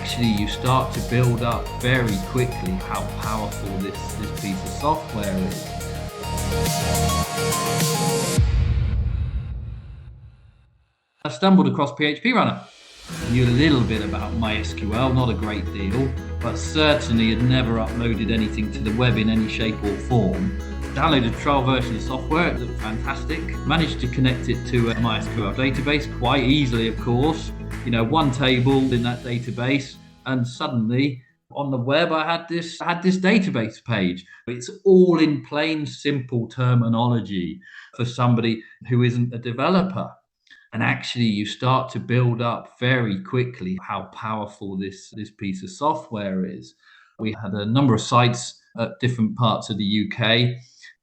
actually you start to build up very quickly how powerful this piece of software is. I stumbled across PHPRunner. I knew a little bit about MySQL, not a great deal, but certainly had never uploaded anything to the web in any shape or form. Downloaded a trial version of software, it looked fantastic. Managed to connect it to a MySQL database quite easily, of course. One table in that database, and suddenly on the web I had this database page. It's all in plain, simple terminology for somebody who isn't a developer. And actually, you start to build up very quickly how powerful this piece of software is. We had a number of sites at different parts of the UK,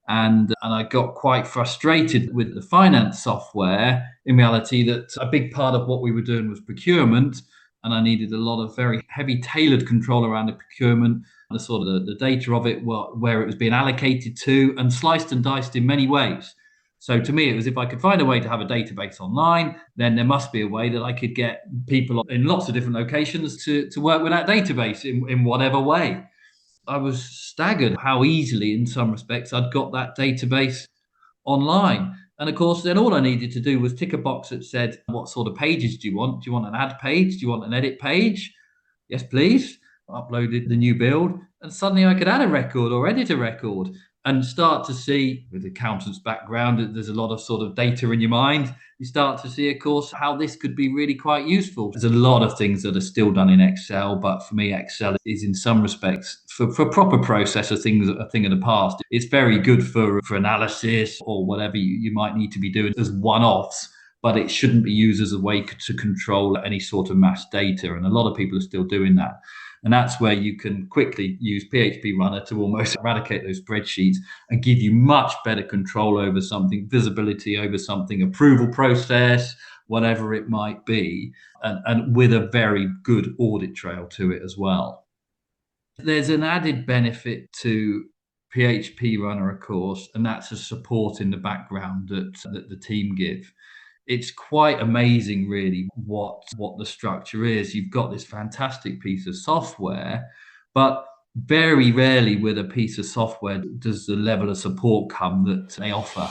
and I got quite frustrated with the finance software. In reality, that a big part of what we were doing was procurement, and I needed a lot of very heavy tailored control around the procurement, the sort of the data of it, where it was being allocated to, and sliced and diced in many ways. So to me, it was if I could find a way to have a database online, then there must be a way that I could get people in lots of different locations to work with that database in whatever way. I was staggered how easily, in some respects, I'd got that database online. And of course, then all I needed to do was tick a box that said, what sort of pages do you want? Do you want an add page? Do you want an edit page? Yes, please. I uploaded the new build, and suddenly I could add a record or edit a record and start to see, with accountant's background, there's a lot of sort of data in your mind. You start to see, of course, how this could be really quite useful. There's a lot of things that are still done in Excel, but for me, Excel is in some respects, for proper process, a thing of the past. It's very good for analysis or whatever you might need to be doing as one-offs, but it shouldn't be used as a way to control any sort of mass data. And a lot of people are still doing that. And that's where you can quickly use PHPRunner to almost eradicate those spreadsheets and give you much better control over something, visibility over something, approval process, whatever it might be, and with a very good audit trail to it as well. There's an added benefit to PHPRunner, of course, and that's a support in the background that the team give. It's quite amazing, really, what the structure is. You've got this fantastic piece of software, but very rarely with a piece of software does the level of support come that they offer.